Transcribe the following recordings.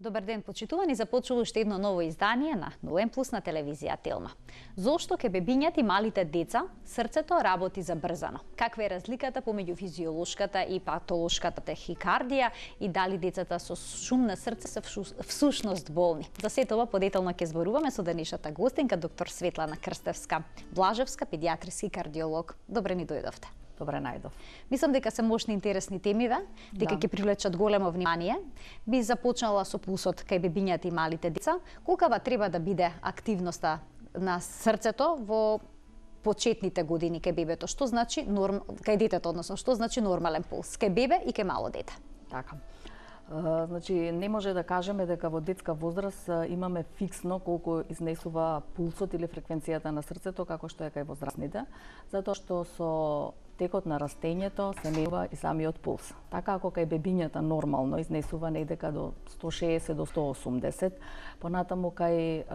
Добар ден, почитувани, започува уште едно ново издание на Ноем Плюс на телевизија Телма. Зошто ке бебињата и малите деца срцето работи забрзано? Каква е разликата помеѓу физиолошката и патолошката тахикардија и дали децата со шум на срце се всушност болни? За сето ова подетелно ќе зборуваме со денешната гостинка доктор Светлана Крстевска, Блажевска, педиатриски кардиолог. Добре ни дојдовте. Добре најдов. Мислам дека се мощни интересни темиве, дека ќе привлечат големо внимание. Би започнала со пулсот кај бебињата и малите деца. Колкава треба да биде активноста на срцето во почетните години кај бебето? Што значи кај детето, односно што значи нормален пулс кај бебе и кај мало дете? Така. Значи, не може да кажеме дека во детска возраст имаме фиксно колку изнесува пулсот или фреквенцијата на срцето како што е кај возрастните, затоа што со текот на растењето се менува и самиот пулс. Така ако кај бебињата нормално изнесува недека до 160 до 180, понатаму кај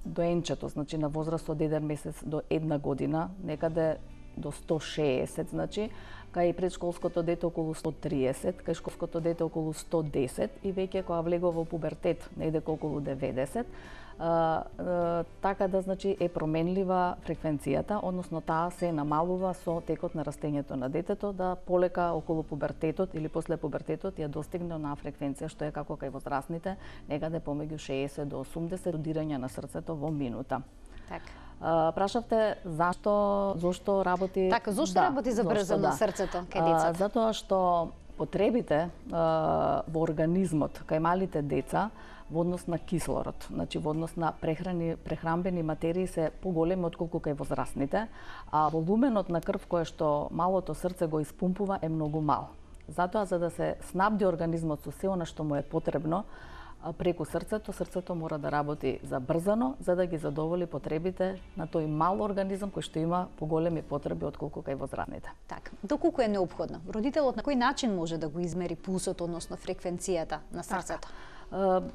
доенчето, значи на возраст од 1 месец до 1 година, некаде до 160, значи, кај предшколското дете околу 130, кај школското дете околу 110 и веќе кога влегува во пубертет, недека околу 90, така да значи е променлива фреквенцијата, односно таа се намалува со текот на растењето на детето, да полека околу пубертетот или после пубертетот ја достигне на фреквенција што е како кај возрастните, некаде помеѓу 60 до 80 удирања на срцето во минута. Така. Прашавте зошто работи... Така, зошто работи забрзано срцето кај децата? Затоа што потребите во организмот кај малите деца во однос на кислород, значи во однос на прехранбени материи се поголеми отколку кај возрастните, а волуменот на крв кој што малото срце го испумпува е многу мал. Затоа за да се снабди организмот со се она што му е потребно, преку срцето мора да работи забрзано за да ги задоволи потребите на тој мал организам кој што има поголеми потреби отколку кај возрастните. Така, доколку е неопходно? Родителот на кој начин може да го измери пулсот, односно фреквенцијата на срцето?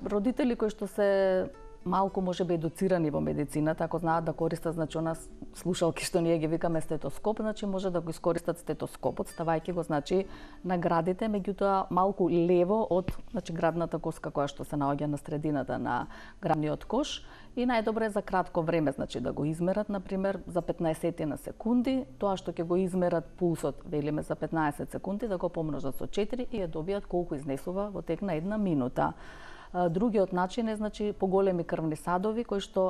Родители кои што се малку можеби едуцирани во медицината, ако знаат да користат, значи она слушалки што ние ги викаме стетоскоп, значи може да го искористат стетоскопот, ставајќи го значи на градите, меѓутоа малку лево од значи градната коска која што се наоѓа на средината на градниот кош и најдобре за кратко време, значи да го измерат, например, за 15 на секунди, тоа што ќе го измерат пулсот, велиме за 15 секунди, да го помножат со 4 и ја добијат колку изнесува во тек на 1 минута. Другиот начин е значи поголеми крвни садови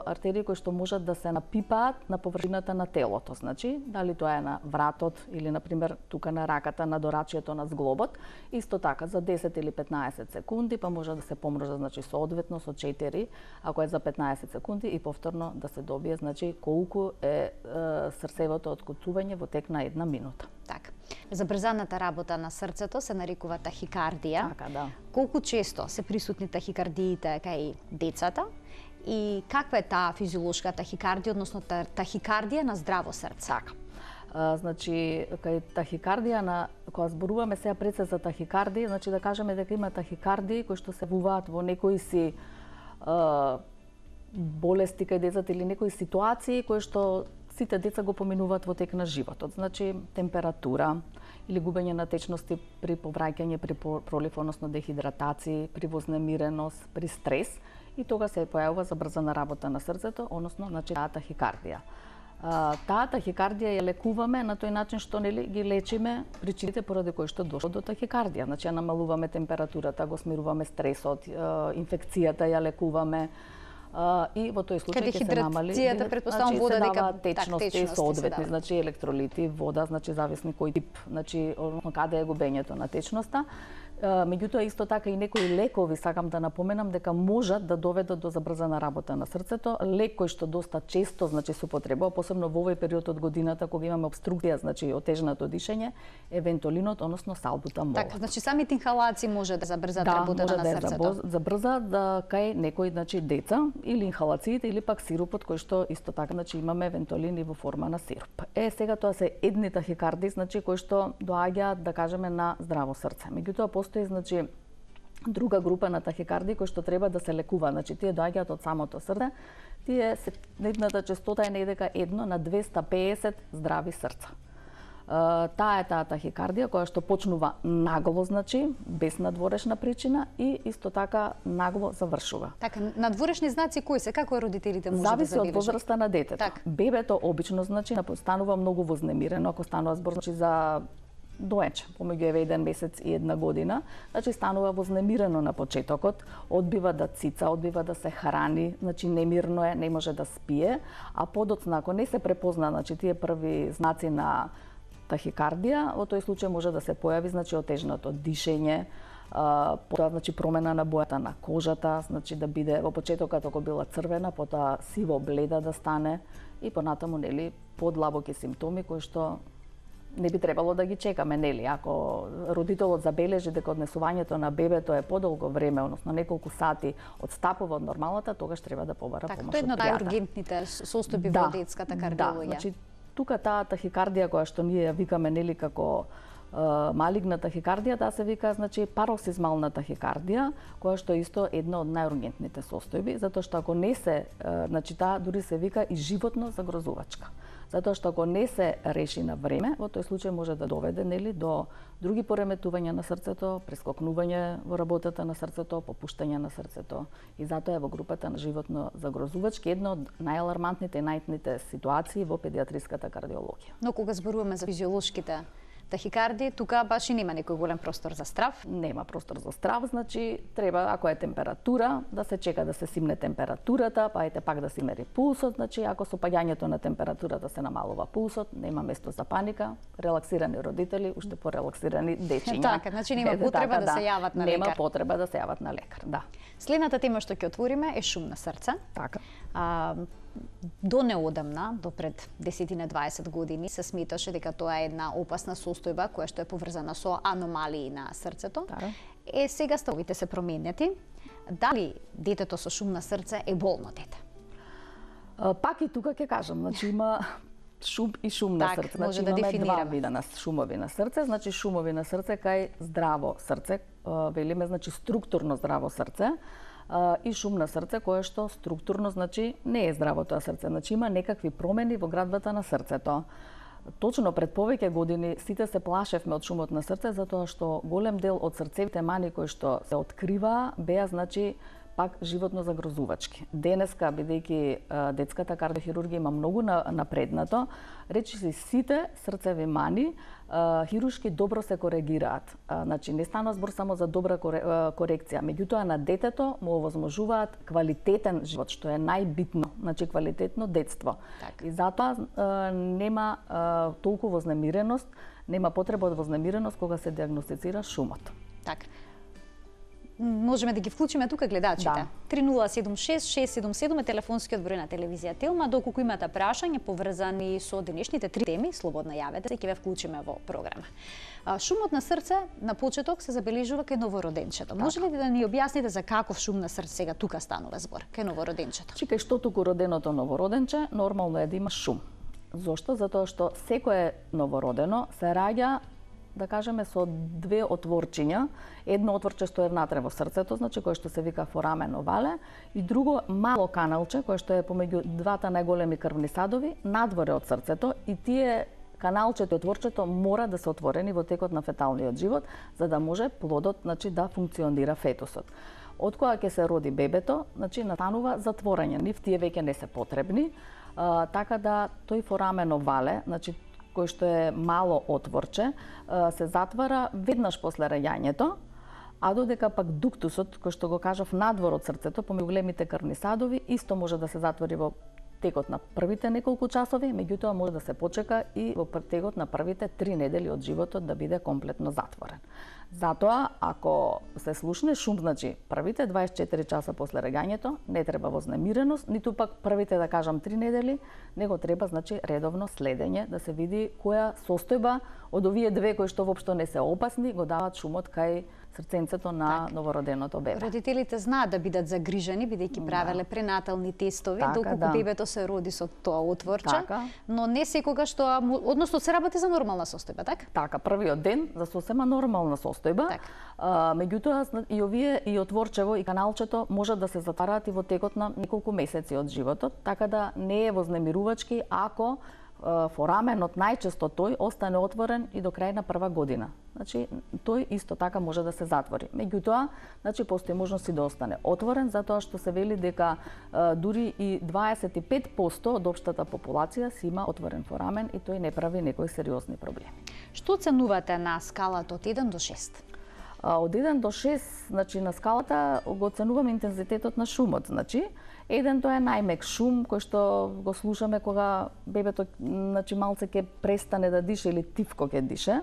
артерии кои што можат да се напипаат на површината на телото, значи дали тоа е на вратот или на пример тука на раката на дорачјето на зглобот, исто така за 10 или 15 секунди, па може да се помножат значи соодветно со 4 ако е за 15 секунди и повторно да се добие значи колку е срцевото откуцување во тек на 1 минута. Така. Забрзаната работа на срцето се нарекува тахикардија. Така, да. Колку често се присутни тахикардиите кај децата и каква е таа физиолошка тахикардија, односно тахикардија на здраво срце? Така. Значи, кај тахикардија кога зборуваме сега пред се за тахикардија, значи да кажеме дека има тахикардии кои што се вуваат во некои си болести кај децата или некои ситуации кои што сите деца го поминуваат во тек на животот. Значи, температура или губење на течности при повраќање, при пролив, односно дехидратација, при вознемиреност, при стрес и тога се појавува забрзана работа на срцето, односно, значи, таа тахикардија. Таа тахикардија ја лекуваме на тој начин што нели ги лечиме причините поради кои што дошло до тахикардија. Значи, ја намалуваме температурата, го смируваме стресот, инфекцијата ја лекуваме, и во тој случај ќе се намали претпоставам вода дека течности соодветни, значи електролити, вода, значи зависни кој тип, значи каде е губењето на течноста. Меѓутоа исто така и некои лекови сакам да напоменам дека можат да доведат до забрзана работа на срцето. Лек кој што доста често значи се употребува, посебно во овој период од годината кога имаме обструкција, значи отежнато дишење, е вентолинот, односно салбутамол. Така, значи самите инхалации може да забрзат работата на срцето. Да, може да забрза кај некои значи деца или инхалациите или пак сиропот кој што исто така значи имаме вентолин и во форма на сироп. Сега тоа се едни тахикарди, значи кои што доаѓаат да кажеме на здраво срце. Меѓутоа постои значи друга група на тахикарди кои што треба да се лекува, значи тие доаѓаат од самото срце. Тие нетната честота е недека 1 на 250 здрави срца. Таа е таа тахикардија која што почнува нагло, значи, без надворешна причина и исто така нагло завршува. Така, надворешни знаци кои се? Како родителите може Зависи да од забележат? возраста на детето. Так. Бебето обично, значи, станува многу вознемирено, ако станува збор, значи, за доече, помеѓу 1 месец и 1 година, значи станува вознемирено на почетокот, одбива да цица, одбива да се храни, значи немирно е, не може да спие, а подоцна, ако не се препозна, значи тие први знаци на тахикардија, во тој случај може да се појави, значи, отежнато дишење, потоа, значи, промена на бојата на кожата, значи да биде во почетокот ако била црвена, потоа сиво бледа да стане и понатаму, нели, подлабоки симптоми кои што не би требало да ги чекаме, нели? Ако родителот забележи дека однесувањето на бебето е подолго време, односно неколку сати одстапува од нормалата, тогаш треба да побара помош од тоа е едно од педијатар. најургентните состојби во детската кардиологија. Да, значи тука таа тахикардија која што ние ја викаме, нели, како малигна тахикардија, таа се вика, значи, пароксизмална тахикардија, која што е исто една од најургентните состојби, затоа што ако не се, значи, таа дури се вика и животно загрозувачка. Затоа што ако не се реши на време, во тој случај може да доведе, нели, до други пореметувања на срцето, прескокнување во работата на срцето, попуштање на срцето. И затоа е во групата на животно загрозувачки една од најалармантните и најитните ситуации во педиатриската кардиологија. Но кога зборуваме за физиолошките тахикардии, тука баш и нема некој голем простор за страв. Нема простор за страв, значи треба, ако е температура, да се чека да се симне температурата, па ете пак да се мери пулсот, значи ако со паѓањето на температурата се намалува пулсот, нема место за паника, релаксирани родители, уште порелаксирани дечиња. Така, значи нема потреба да се јават на лекар. Нема потреба да се јават на лекар, да. Следната тема што ќе отвориме е шум на срце. Така. До неодамна, до пред 10-20 години, се сметаше дека тоа е една опасна состојба која што е поврзана со аномалии на срцето. Така. Сега ставовите се променети. Дали детето со шум на срце е болно дете? Пак и тука ќе кажам, значи има шум и шум на срце. Значи да имаме два вида на шумови на срце, значи шумови на срце кај здраво срце, велиме, значи структурно здраво срце, и шум на срце кое што структурно, значи не е здраво тоа срце, значи има некакви промени во градбата на срцето. Точно пред повеќе години сите се плашевме од шумот на срце затоа што голем дел од срцевите мани кои што се открива беа, значи, пак животно загрозувачки. Денеска, бидејќи детската кардиохирургија има многу напреднато, речиси сите срцеви мани хируршки добро се коригираат. Значи не станува збор само за добра корекција, меѓутоа на детето му овозможуваат квалитетен живот, што е најбитно, значи квалитетно детство. Так. И затоа нема толку вознемиреност, нема потреба од вознемиреност кога се диагностицира шумот. Така. Можеме да ги вклучиме тука гледачите. Да. 3076-677 е телефонскиот број на телевизија Телма. Доколку имате прашања поврзани со денешните три теми, слободно јавете се, ќе ве вклучиме во програма. Шумот на срце на почеток се забележува кај новороденчето. Може ли да ни објасните за каков шум на срце сега тука станува збор кај новороденчето? Кај што туку роденото новороденче нормално е да има шум. Зошто? Затоа што секое новородено се раѓа, да кажеме, со две отворчиња. Едно отворче што е внатре во срцето, значи кое што се вика форамен овале, и друго мало каналче кое што е помеѓу двата најголеми крвни садови надворе од срцето, и тие каналчето и отворчето мора да се отворени во текот на феталниот живот за да може плодот, значи, да функционира фетусот. Од кога ќе се роди бебето, значи настанува затворање, нив тие веќе не се потребни, така да тој форамен овале, значи кој што е мало отворче, се затвара веднаш после раѓањето, а додека пак дуктусот, кој што го кажав надвор од срцето, помеѓу големите крвни садови, исто може да се затвори во текот на првите неколку часови, меѓутоа може да се почека и во текот на првите 3 недели од животот да биде комплетно затворен. Затоа, ако се слушне шум, значи првите 24 часа после раѓањето, не треба вознемиреност, ниту пак првите, да кажам, 3 недели, него треба, значи, редовно следење, да се види која состојба од овие две кои што воопшто не се опасни, го даваат шумот кај срценцето на новороденото бебе. Родителите знаат да бидат загрижени, бидејќи правеле пренатални тестови, доколку бебето се роди со тоа отворче, но не секогаш тоа, односно се работи за нормална состојба, така? Така, првиот ден за сосема нормална состојба. Меѓутоа и овие и отворчево и каналчето може да се затвараат и во текот на неколку месеци од животот, така да не е вознемирувачки ако фораменот најчесто тој остане отворен и до крај на прва година. Значи, тој исто така може да се затвори. Меѓутоа, значи, постои можност и да остане отворен, затоа што се вели дека дури и 25% од општата популација си има отворен форамен и тој не прави некои сериозни проблеми. Што оценувате на скалата од 1 до 6? Од 1 до 6, значи на скалата го оценувам интензитетот на шумот, значи 1 тоа е најмек шум кој што го слушаме кога бебето значи малце ќе престане да диша или тивко ќе дише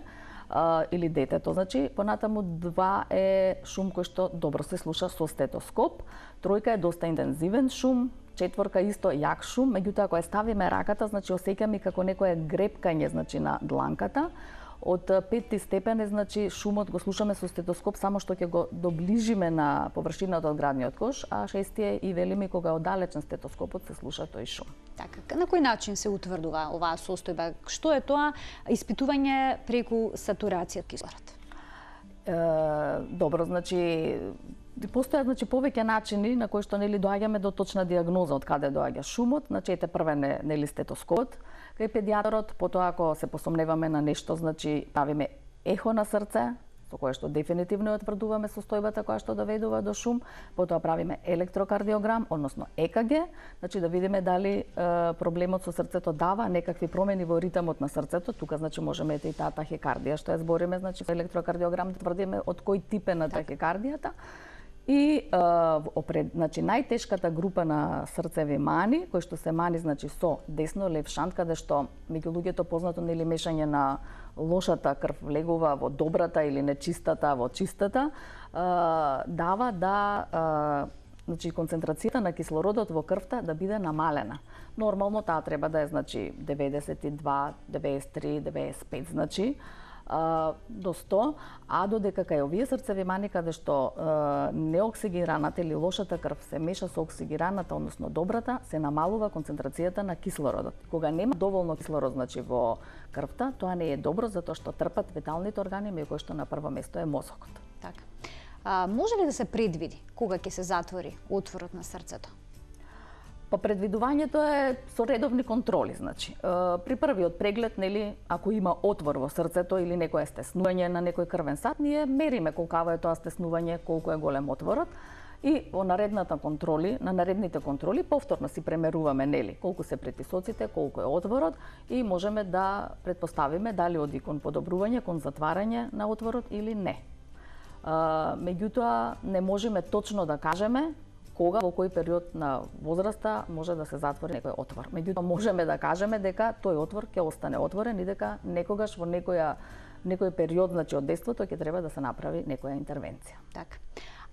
или детето, значи понатаму 2 е шум кој што добро се слуша со стетоскоп, 3 е доста интензивен шум, 4 исто јак шум, меѓутоа кога ставиме раката, значи осеќаме како некое грепкање значи на дланката. Од 5 степен е, значи, шумот го слушаме со стетоскоп, само што ќе го доближиме на површината од градниот кош, а 6 е и велиме кога оддалечен стетоскопот се слуша тој шум. Така, на кој начин се утврдува оваа состојба? Што е тоа испитување преку сатурација кислород? Добро, значи постојат значи повеќе начини на кои што нели доаѓаме до точна дијагноза од каде доаѓа шумот. Значи ете првен е нели стетоскопот кај педијатрот, потоа ако се посомневаме на нешто, значи правиме ехо на срце, со кое што дефинитивно утврдуваме состојбата која што доведува до шум, потоа правиме електрокардиограм, односно ЕКГ, значи да видиме дали проблемот со срцето дава некакви промени во ритмот на срцето, тука значи можеме и таа тахикардија што ја збориме, значи електрокардиограм да тврдиме од кој тип е на тахикардијата. И значи најтешката група на срцеви мани, кои што се мани значи со десно лев шант, каде што меѓу луѓето познато нели мешање на лошата крв влегува во добрата или нечистата во чистата, дава да значи концентрацијата на кислородот во крвта да биде намалена. Нормално таа треба да е значи 92, 93, 95 значи до 100, а додека кај овие срцеви мани каде што неоксигираната или лошата крв се меша со оксигираната, односно добрата, се намалува концентрацијата на кислородот. Кога нема доволно кислород значи во крвта, тоа не е добро затоа што трпат виталните органи, меѓу кои што на прво место е мозокот. Така. Може ли да се предвиди кога ќе се затвори отворот на срцето? Па предвидувањето е со редовни контроли, значи. При првиот преглед, нели, ако има отвор во срцето или некое стеснување на некој крвен сад, ние мериме колкава е тоа стеснување, колку е голем отворот и во на наредните контроли повторно си премеруваме, нели, колку се претисоците, колку е отворот и можеме да претпоставиме дали оди кон подобрување, кон затварање на отворот или не. Меѓутоа, не можеме точно да кажеме кога, во кој период на возраста може да се затвори некој отвор. Меѓутоа, можеме да кажеме дека тој отвор ќе остане отворен и дека некогаш во некој период значи од детството ќе треба да се направи некоја интервенција. Така.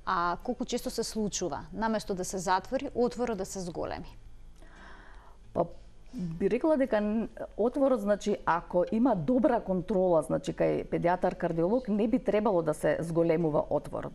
А колку често се случува, наместо да се затвори, отворот да се зголеми? Па би рекла дека отворот, значи, ако има добра контрола, значи, кај педијатар кардиолог, не би требало да се зголемува отворот.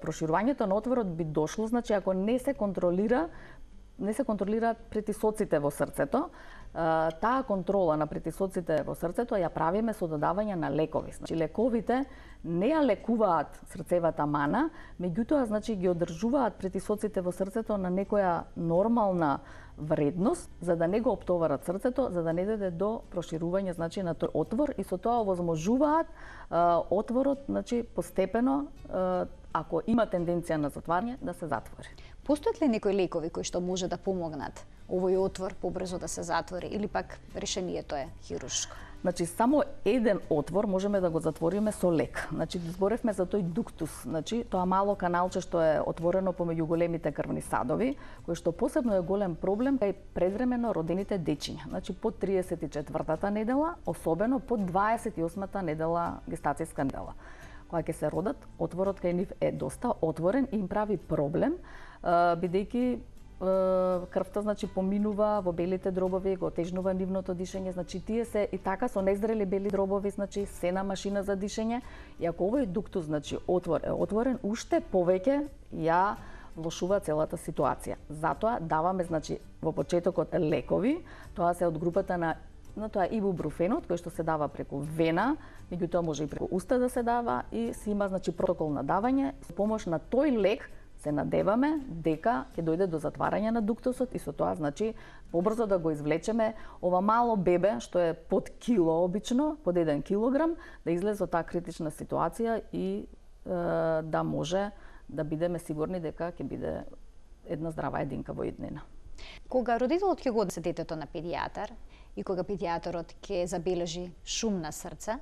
Проширувањето на отворот би дошло, значи, ако не се контролираат претисоците во срцето. Таа контрола на претисоците во срцето ја правиме со додавање на лекови. Значи, лековите не ја лекуваат срцевата мана, меѓутоа, значи, ги одржуваат претисоците во срцето на некоја нормална вредност, за да не го оптоварат срцето, за да не дојде до проширување значи на тој отвор и со тоа овозможуваат отворот значи постепено ако има тенденција на затварање да се затвори. Постојат ли некои лекови кои што може да помогнат овој отвор побрзо да се затвори или пак решението е хируршко? Значи само еден отвор можеме да го затвориме со лек. Значи зборевме за тој дуктус, значи тоа мало каналче што е отворено помеѓу големите крвни садови, кој што посебно е голем проблем кај предвремено родените дечиња. Значи под 34-та недела, особено под 28-та недела гестацијска недела. Кога ќе се родат, отворот кај нив е доста отворен и им прави проблем, бидејќи крвта значи поминува во белите дробови, го отежнува нивното дишење, значи тие се и така со незрели бели дробови, значи се на машина за дишење и ако овој дуктус значи отворен, уште повеќе ја влошува целата ситуација. Затоа даваме значи во почетокот лекови, тоа се од групата на тоа ибупрофенот кој што се дава преку вена, меѓутоа може и преку уста да се дава и си има значи протокол на давање. Со помош на тој лек се надеваме дека ќе дојде до затварање на дуктусот и со тоа значи побрзо да го извлечеме ова мало бебе што е под кило обично, под 1 килограм, да излезе од таа критична ситуација и да може да бидеме сигурни дека ќе биде една здрава единка во иднина. Кога родителот ќе го однесе детето на педијатар и кога педијатарот ќе забележи шум на срце,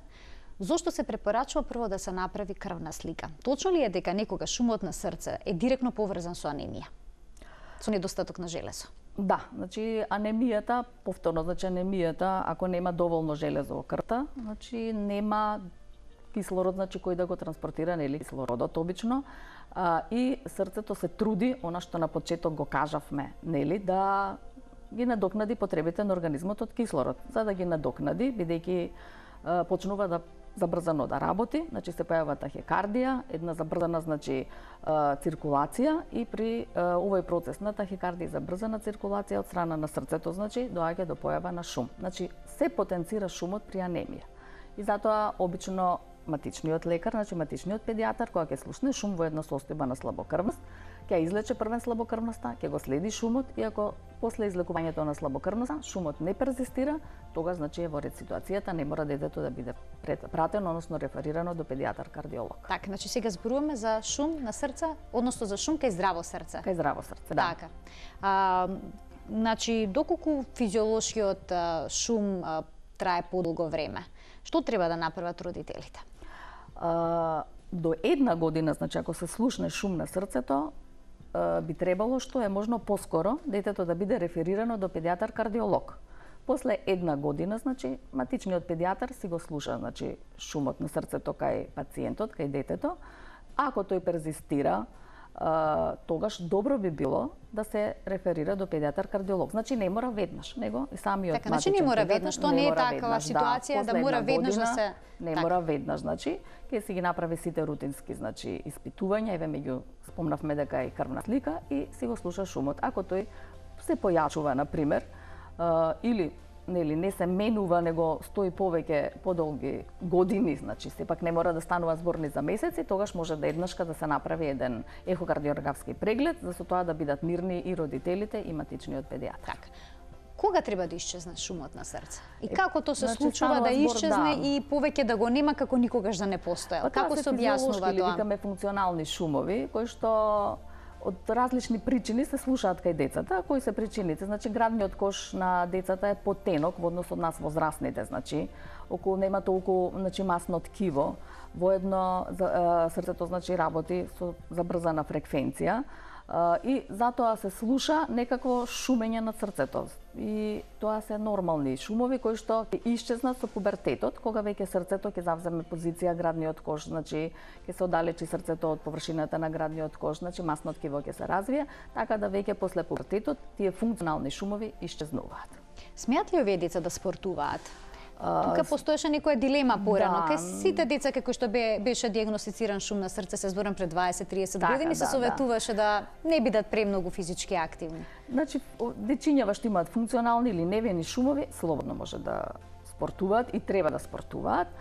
зошто се препорачува прво да се направи крвна слика? Точно ли е дека некога шумот на срце е директно поврзан со анемија? Со недостаток на железо? Да, значи анемијата, повторно, значи анемијата, ако нема доволно железо во крвта, значи нема кислород, значи кој да го транспортира, нели кислородот обично, и срцето се труди, она што на почеток го кажавме, нели, да ги надокнади потребите на организмот од кислород. За да ги надокнади, бидејќи почнува да забрзано да работи, значи се појавува тахикардија, една забрзана значи циркулација и при овој процес на тахикардија и забрзана циркулација од страна на срцето, значи доаѓа до појава на шум. Значи се потенцира шумот при анемија. И затоа обично матичниот лекар, значи матичниот педијатар, кога ќе слушне шум во една состојба на слабокрвност, ќе излече првен слабокрвноста, ќе го следи шумот и ако после излекувањето на слабокрвноста шумот не перзистира, тогаш значи е во ред ситуацијата, не мора детето да биде пратено, односно реферирано до педијатар кардиолог. Така, значи сега зборуваме за шум на срце, односно за шум кај здраво срце. Кај здраво срце, да. Така. Значи доколку физиолошкиот шум трае подолго време, што треба да направат родителите? До 1 година, значи ако се слушне шум на срцето, би требало што е можно поскоро детето да биде реферирано до педијатар кардиолог. После 1 година, значи матичниот педијатар си го слуша, значи шумот на срцето кај пациентот, кај детето. Ако тој перзистира, тогаш добро би било да се реферира до педијатар кардиолог. Значи не мора веднаш, него и самиот така, значи не мора веднаш, тоа не е такава ситуација да мора веднаш да се не мора веднаш, значи ќе си ги направи сите рутински, значи испитувања, еве меѓу спомнавме дека е крвна слика и си го слуша шумот. Ако тој се појачува на пример, или нели не се менува, него стои повеќе подолги години, значи сепак не мора да станува зборни за месеци, тогаш може да еднашка да се направи еден ехокардиографски преглед, за со тоа да бидат мирни и родителите и матичниот педијатар. Така. Кога треба да исчезне шумот на срце? И како тоа се случува да исчезне и повеќе да го нема како никогаш да не постоел? Како се објаснува тоа? Викаме функционални шумови, кои што од различни причини се слушаат кај децата. Кои се причините? Значи градниот кош на децата е потенок во однос од нас возрастните, значи околу нема толку значи масно ткиво. Воедно срцето значи работи со забрзана фреквенција и затоа се слуша некакво шумење на срцето. И тоа се нормални шумови кои што ќе исчезнат со пубертетот, кога веќе срцето ќе завземе позиција градниот кош, значи ќе се оддалечи срцето од површината на градниот кош, значи масно ткиво ќе се развие, така да веќе после пубертетот тие функционални шумови исчезнуваат. Смеат ли овие деца да спортуваат? Тука постоеше некоја дилема порано. Кај сите деца кои што беше диагностициран шум на срце, се зборам пред 20-30 години, се советуваше да не бидат премногу физички активни. Значи, дечињава што имаат функционални или невени шумови, слободно може да спортуваат и треба да спортуваат.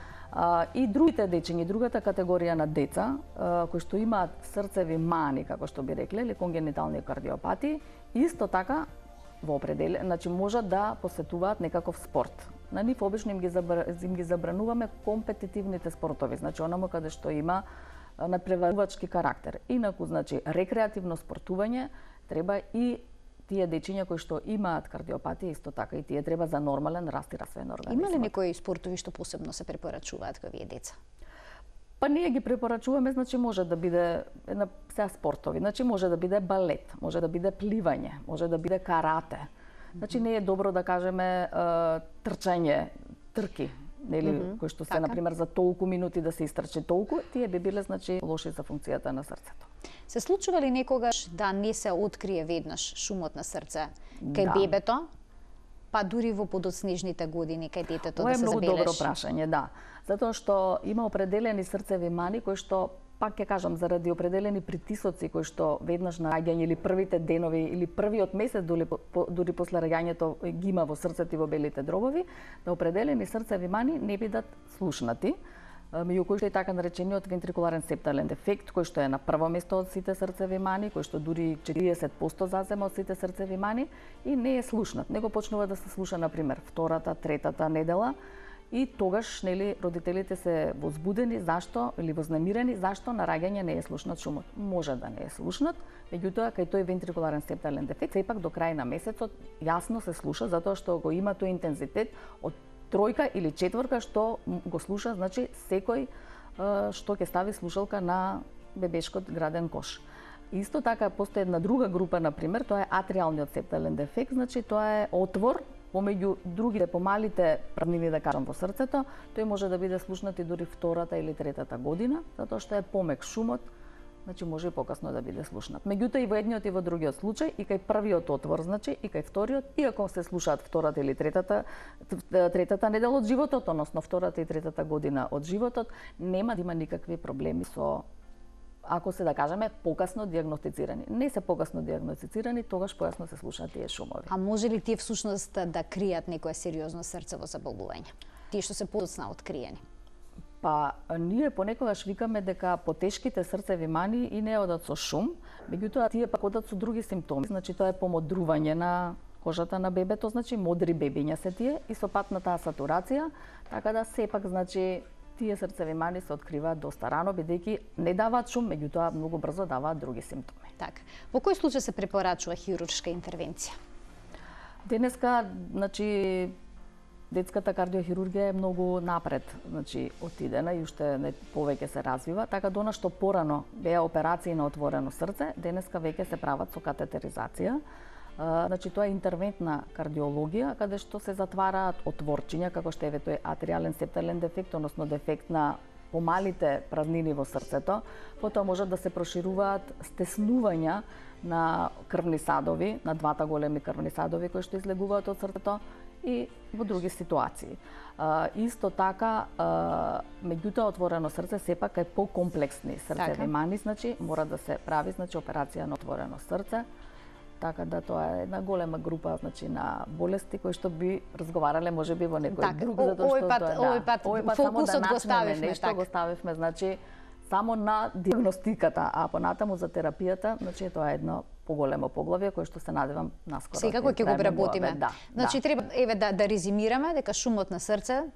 И другите дечиња, другата категорија на деца, кои што имаат срцеви мани, како што би рекле, или конгенитални кардиопатии, исто така во значи можат да посетуваат некаков спорт. На нив обично им ги забрануваме компетитивните спортови, значи онамо каде што има надпреварувачки карактер. Инаку, значи, рекреативно спортување треба и тие дечиња кои што имаат кардиопатија исто така и тие треба за нормален раст и развој на организмот. Има ли некои спортови што посебно се препорачуваат кај овие деца? Па ние ги препорачуваме, значи може да биде сега спортови, значи може да биде балет, може да биде пливање, може да биде карате. Значи не е добро да кажеме трчање, трки, нели, кои што се на пример за толку минути да се истрчи толку, тие би биле значи лоши за функцијата на срцето. Се случува ли некогаш да не се открие веднаш шумот на срце кај бебето, па дури во подоцнежните години кај детето да се забележи? Ова е многу добро прашање, да. Затоа што има определени срцеви мани кои што пак ќе кажам, заради определени притисоци кои што веднаш на раѓање или првите денови или првиот месец дури после раѓањето ги има во срцето и во белите дробови, да определени срцеви мани не бидат слушнати. меѓу кои што е така наречениот вентрикуларен септален дефект, кој што е на прво место од сите срцеви мани, кој што дури 40% зазема од сите срцеви мани и не е слушнат. Него почнува да се слуша, например, втората, третата недела, и тогаш, нели, родителите се возбудени, зашто, или вознемирени, зашто на раѓање не е слушнат шумот. Може да не е слушнат, меѓутоа, кај тој вентрикуларен септален дефект, сепак до крај на месецот јасно се слуша, затоа што го има тој интензитет од тројка или четворка, што го слуша, значи, секој што ќе стави слушалка на бебешкот граден кош. Исто така, постои една друга група, например, тоа е атриалниот септален дефект, значи, тоа е отвор помеѓу другите помалите празнини, да кажам, во срцето. Тој може да биде слушнат и дури втората или третата година, затоа што е помек шумот, значи може и покасно да биде слушнат. Меѓутоа и во едниот и во другиот случај, и кај првиот отвор, значи, и кај вториот, иако се слушаат втората или третата недела од животот, односно втората и третата година од животот, нема да има никакви проблеми со, ако се, да кажеме, покасно диагностицирани. Не се покасно диагностицирани, тогаш појасно се слушаат тие шумови. А може ли тие всушност да кријат некое сериозно срцево заболување? Тие што се подоцна откриени? Па, ние понекогаш викаме дека потешките срцеви мани и не одат со шум, меѓутоа тие пак одат со други симптоми, значи тоа е помодрување на кожата на бебето, значи модри бебиња се тие и со пат на таа сатурација, така да сепак, значи, тие срцеви мани се откриваат доста рано, бидејќи не даваат шум, меѓутоа многу брзо даваат други симптоми. Така. Во кој случај се препорачува хируршка интервенција? Денеска, значи, детската кардиохирургија е многу напред, значи, отидена и уште не повеќе се развива, така до што порано беа операции на отворено срце, денеска веќе се прават со катетеризација. Значи, тоа е интервентна кардиологија, каде што се затвараат отворчиња, како што е тој атриален септален дефект, односно дефект на помалите празнини во срцето. Потоа можат да се прошируваат стеснувања на крвни садови, на двата големи крвни садови кои што излегуваат од срцето и во други ситуации. Исто така, меѓутоа отворено срце сепак е покомплексни срцеви мани, значи мора да се прави, значи, операција на отворено срце. Така да тоа е една голема група, значи, на болести кои што би разговарале можеби во некој друг, затоа што овој пат фокусот го ставивме, нешто го ставивме, значи, само на диагностиката, а понатаму за терапијата, значи, тоа е едно поголемо поглавје кое што се надевам наскоро. Секако ќе го преработиме. Значи, треба да резимираме дека шумот на срце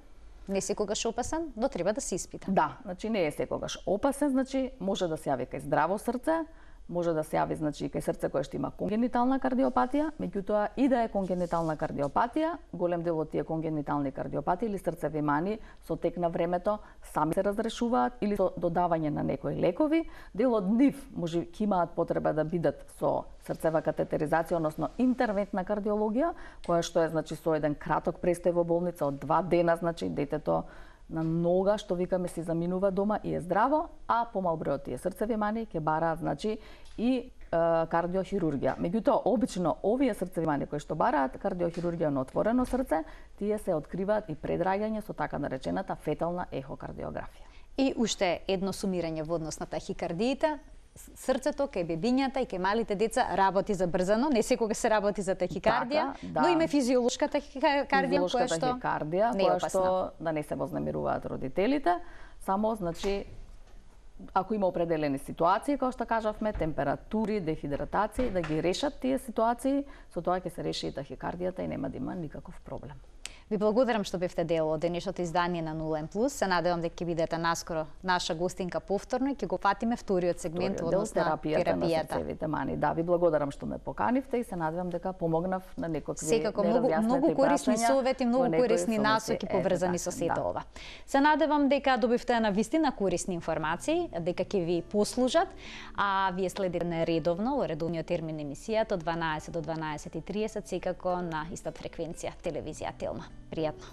не секогаш опасен, но треба да се испита. Да, значи не е секогаш опасен, значи може да се јави кај здраво срце, може да се јави, значи, кај срце кое што има конгенитална кардиопатија, меѓутоа и да е конгенитална кардиопатија, голем дел од тие конгенитални кардиопатии или срцеви мани со тек на времето сами се разрешуваат или со додавање на некои лекови. Дел од нив може ќе имаат потреба да бидат со срцева катетеризација, односно интервентна кардиологија, која што е, значи, со еден краток престој во болница од 2 дена, значи детето на нога, што викаме, си заминува дома и е здраво, а помал број од тие срцеви мани ќе бараат, значи, и кардиохирургија. Меѓутоа, обично овие срцеви мани кои што бараат кардиохирургија на отворено срце, тие се откриваат и пред раѓање со така наречената фетална ехокардиографија. И уште едно сумирање во однос на тахикардиите. Срцето кај бебињата и кај малите деца работи забрзано, не секогаш се работи за тахикардија, но има физиолошка тахикардија која што да не се вознемируваат родителите, само, значи, ако има определени ситуации, како што кажавме, температури, дехидратации, да ги решат тие ситуации, со тоа ќе се реши и тахикардијата и нема да има никаков проблем. Ви благодарам што бевте дел од денешното издание на 0N+. Се надевам дека ќе бидете наскоро наша гостинка повторно и ќе го фатиме вториот сегмент однос на терапијата на срцевите мани. Да, ви благодарам што ме поканивте и се надевам дека помогнав на некакви секако многу корисни совети, многу корисни насоки поврзани со сето ова. Се надевам дека добивте на вистина корисни информации, дека ќе ви послужат, а вие следите нередовно во редовниот термин емисијата од 12 до 12:30 секако на истата фреквенција телевизија Телма. Пријатно.